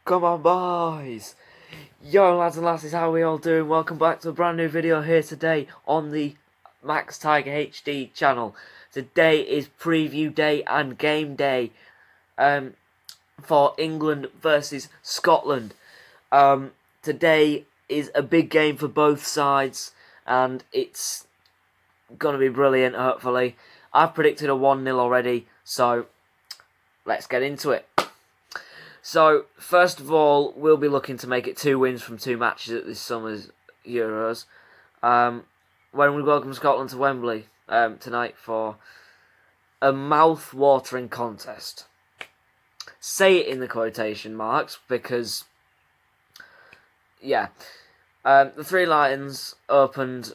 Come on, boys! Yo, lads and lasses, how are we all doing? Welcome back to a brand new video here today on the Max Tiger HD channel. Today is preview day and game day for England versus Scotland. Today is a big game for both sides, and it's going to be brilliant, hopefully. I've predicted a 1-0 already, so let's get into it. So, first of all, we'll be looking to make it 2 wins from 2 matches at this summer's Euros. When we welcome Scotland to Wembley tonight for a mouth-watering contest. Say it in the quotation marks, because, yeah. The Three Lions opened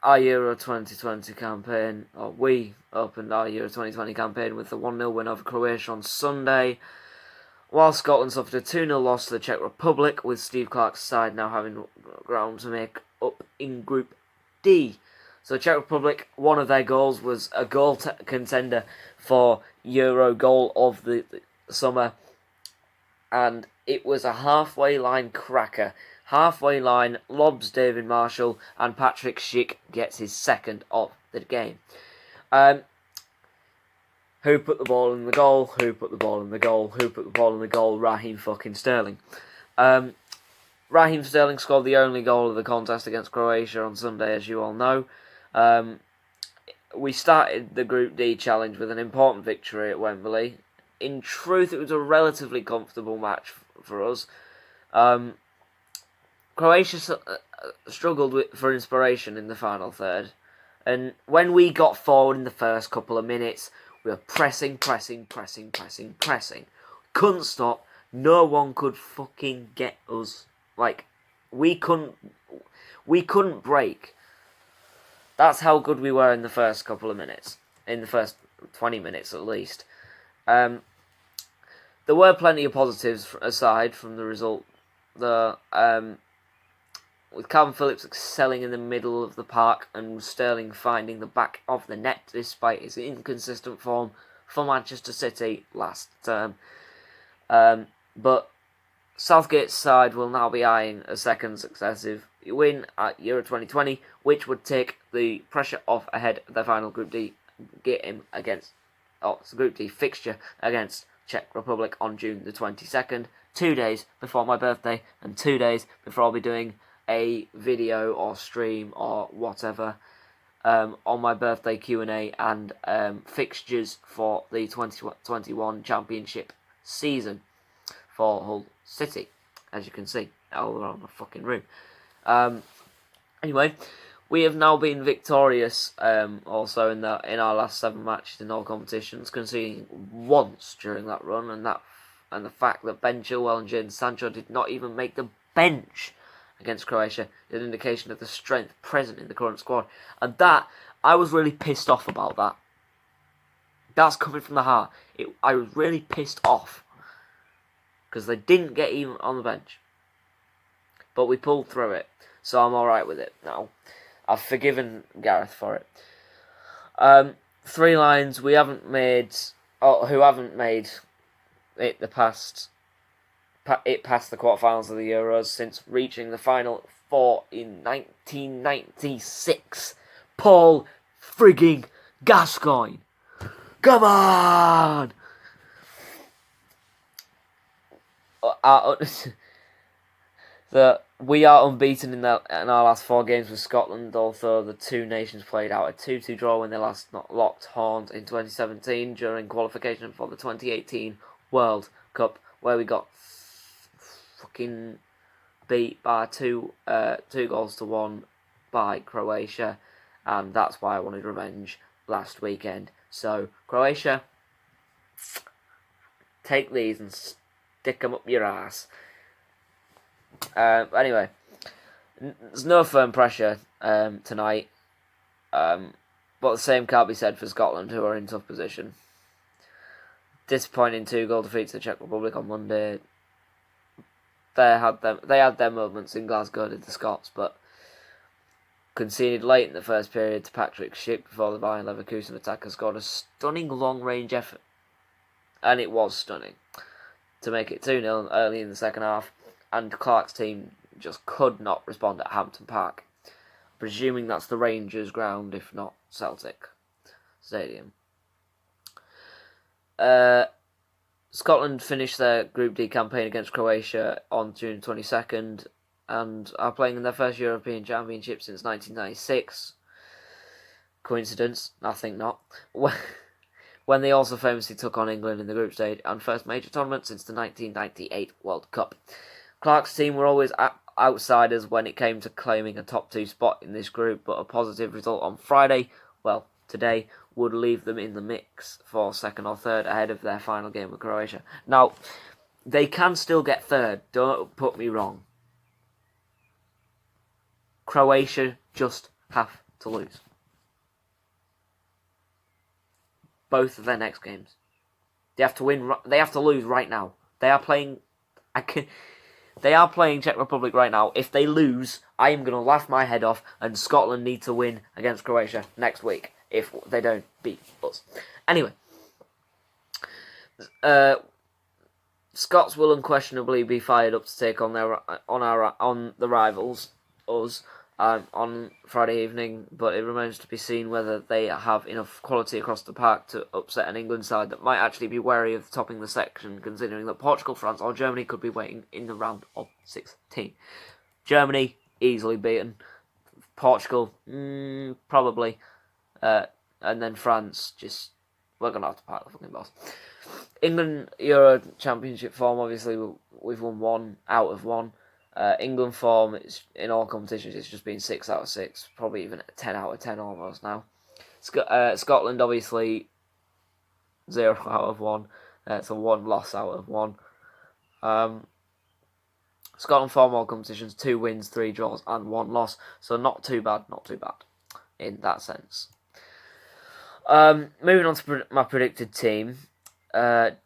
our Euro 2020 campaign, or we opened our Euro 2020 campaign with the 1-0 win over Croatia on Sunday, while Scotland suffered a 2-0 loss to the Czech Republic, with Steve Clarke's side now having ground to make up in Group D. So Czech Republic, one of their goals was a goal contender for Euro goal of the summer, and it was a halfway line cracker. Halfway line lobs David Marshall, and Patrick Schick gets his second of the game. Who put the ball in the goal? Who put the ball in the goal? Who put the ball in the goal? Raheem fucking Sterling. Raheem Sterling scored the only goal of the contest against Croatia on Sunday, as you all know. We started the Group D challenge with an important victory at Wembley. In truth, it was a relatively comfortable match for us. Croatia struggled for inspiration in the final third. And when we got forward in the first couple of minutes, we were pressing. Couldn't stop. No one could fucking get us. Like, we couldn't break. That's how good we were in the first couple of minutes. In the first 20 minutes, at least. There were plenty of positives aside from the result. With Calvin Phillips excelling in the middle of the park and Sterling finding the back of the net despite his inconsistent form for Manchester City last term. But Southgate's side will now be eyeing a second successive win at Euro 2020, which would take the pressure off ahead of their final Group D game against Group D fixture against Czech Republic on June the 22nd, 2 days before my birthday and 2 days before I'll be doing a video or stream or whatever on my birthday Q&A and fixtures for the 2021 Championship season for Hull City, as you can see all around the fucking room. Anyway, we have now been victorious also in our last 7 matches in all competitions, conceding once during that run, and the fact that Ben Chilwell and Jadon Sancho did not even make the bench against Croatia is an indication of the strength present in the current squad. And that, I was really pissed off about that. That's coming from the heart. I was really pissed off because they didn't get even on the bench. But we pulled through it, so I'm alright with it now. I've forgiven Gareth for it. Three Lions who haven't made it past the quarterfinals of the Euros since reaching the final 4 in 1996. Paul frigging Gascoigne. Come on! We are unbeaten in our last 4 games with Scotland, although the 2 nations played out a 2-2 draw when they last locked horns in 2017 during qualification for the 2018 World Cup, where we got fucking beat by 2 goals to 1 by Croatia, and that's why I wanted revenge last weekend. So, Croatia, take these and stick them up your ass. Anyway, there's no firm pressure tonight, but the same can't be said for Scotland, who are in tough position. Disappointing 2-goal defeat to the Czech Republic on Monday. They had their moments in Glasgow, did the Scots, but conceded late in the first period to Patrick Schick before the Bayern Leverkusen attacker scored a stunning long-range effort. And it was stunning. to make it 2-0 early in the second half, and Clark's team just could not respond at Hampton Park. Presuming that's the Rangers ground, if not Celtic Stadium. Scotland finished their Group D campaign against Croatia on June 22nd and are playing in their first European Championship since 1996. Coincidence? I think not. When they also famously took on England in the group stage and first major tournament since the 1998 World Cup. Clark's team were always outsiders when it came to claiming a top 2 spot in this group, but a positive result on Friday, well, today, would leave them in the mix for second or third ahead of their final game with Croatia. Now, they can still get third, don't put me wrong. Croatia just have to lose both of their next games. They have to win. They have to lose right now. They are playing. They are playing Czech Republic right now. If they lose, I am going to laugh my head off, and Scotland need to win against Croatia next week if they don't beat us. Anyway, Scots will unquestionably be fired up to take on the rivals, us, on Friday evening, but it remains to be seen whether they have enough quality across the park to upset an England side that might actually be wary of topping the section, considering that Portugal, France or Germany could be waiting in the round of 16. Germany, easily beaten. Portugal, probably. And then France, we're going to have to park the fucking bus. England Euro Championship form, obviously, we've won 1 out of 1. England form, in all competitions, it's just been 6 out of 6, probably even 10 out of 10 almost now. Scotland, obviously, 0 out of 1. It's a 1 loss out of 1. Scotland form all competitions, 2 wins, 3 draws, and 1 loss. So not too bad in that sense. Moving on to my predicted team. So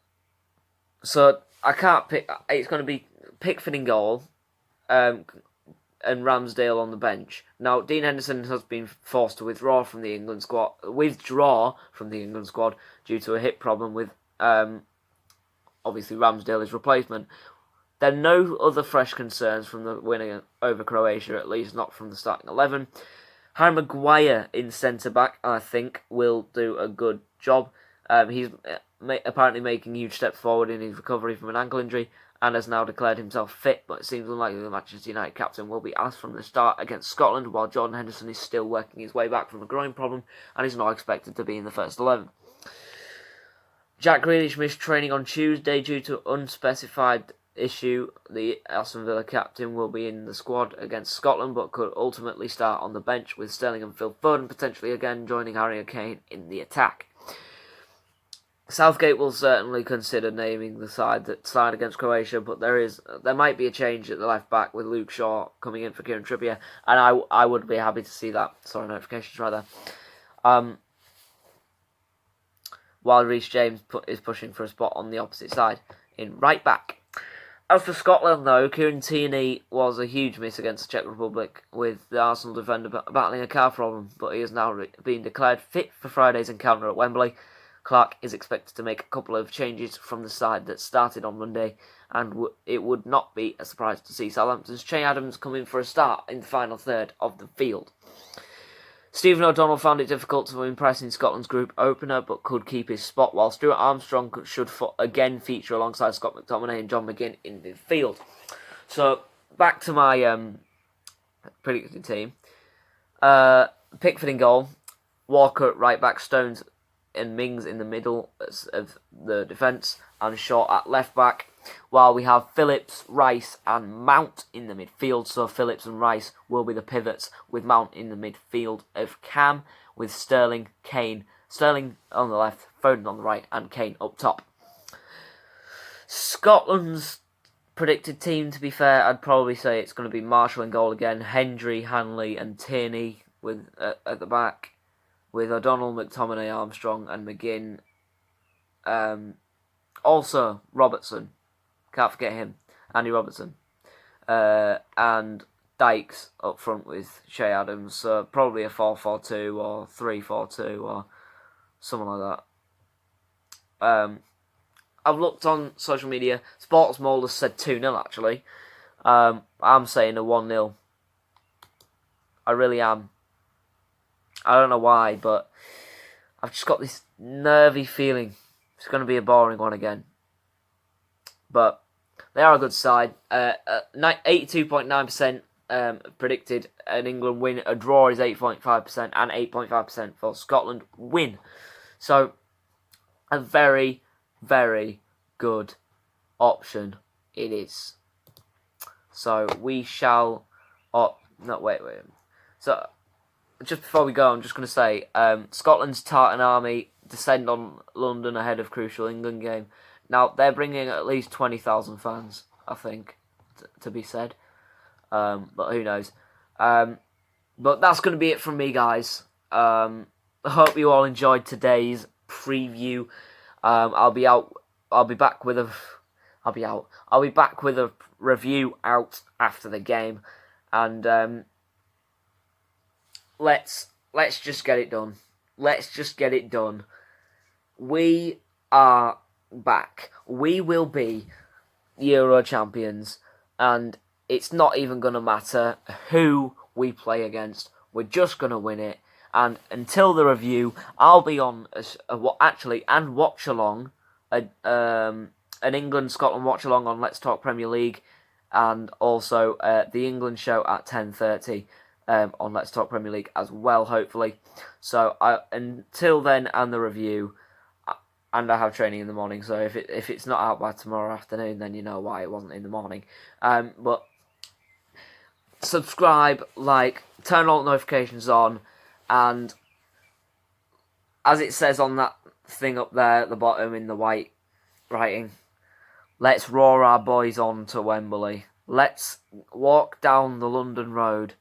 I can't pick. It's going to be Pickford in goal, and Ramsdale on the bench. Now, Dean Henderson has been forced to withdraw from the England squad due to a hip problem with obviously Ramsdale, his replacement. There are no other fresh concerns from the winning over Croatia, at least not from the starting 11. Harry Maguire in centre-back, I think, will do a good job. He's apparently making huge steps forward in his recovery from an ankle injury and has now declared himself fit, but it seems unlikely the Manchester United captain will be asked from the start against Scotland, while Jordan Henderson is still working his way back from a groin problem and is not expected to be in the first 11. Jack Grealish missed training on Tuesday due to unspecified issue. The Aston Villa captain will be in the squad against Scotland, but could ultimately start on the bench, with Sterling and Phil Foden potentially again joining Harry and Kane in the attack. Southgate will certainly consider naming the side against Croatia, but there might be a change at the left back with Luke Shaw coming in for Kieran Trippier, and I would be happy to see that. Sorry, notifications right there. While Rhys James is pushing for a spot on the opposite side in right back. As for Scotland, though, Kieran Tierney was a huge miss against the Czech Republic, with the Arsenal defender battling a calf problem, but he has now been declared fit for Friday's encounter at Wembley. Clark is expected to make a couple of changes from the side that started on Monday, and it would not be a surprise to see Southampton's Che Adams come in for a start in the final third of the field. Stephen O'Donnell found it difficult to impress in Scotland's group opener, but could keep his spot, while Stuart Armstrong should again feature alongside Scott McTominay and John McGinn in midfield. So, back to my predicted team. Pickford in goal, Walker at right back, Stones and Mings in the middle of the defence, and Shaw at left back, while we have Phillips, Rice and Mount in the midfield. So Phillips and Rice will be the pivots, with Mount in the midfield of Cam, with Sterling on the left, Foden on the right and Kane up top. Scotland's predicted team, to be fair, I'd probably say it's going to be Marshall in goal again, Hendry, Hanley and Tierney with at the back, with O'Donnell, McTominay, Armstrong and McGinn. Also Robertson, can't forget him, Andy Robertson, and Dykes up front with Che Adams. So probably a 4-4-2 or 3-4-2 or something like that. I've looked on social media. Sports Mold has said 2-0 actually. I'm saying a 1-0. I really am. I don't know why, but I've just got this nervy feeling it's going to be a boring one again. But they are a good side. 82.9% predicted an England win. A draw is 8.5% and 8.5% for Scotland win. So a very, very good option it is. So we shall... Oh, no, wait. So just before we go, I'm just going to say, Scotland's Tartan Army descend on London ahead of crucial England game. Now, they're bringing at least 20,000 fans, I think, to be said. But who knows. But that's going to be it from me, guys. I hope you all enjoyed today's preview. I'll be back with a review out after the game. And let's just get it done. Let's just get it done. We are back. We will be Euro champions, and it's not even going to matter who we play against. We're just going to win it. And until the review, I'll be on and watch along an England-Scotland watch along on Let's Talk Premier League, and also the England show at 10:30 on Let's Talk Premier League as well, hopefully. So until then, and the review, and I have training in the morning. So if it's not out by tomorrow afternoon, then you know why it wasn't in the morning. But subscribe, like, turn all notifications on, and as it says on that thing up there at the bottom in the white writing, let's roar our boys on to Wembley. Let's walk down the London road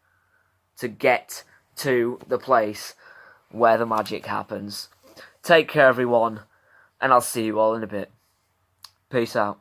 to get to the place where the magic happens. Take care, everyone, and I'll see you all in a bit. Peace out.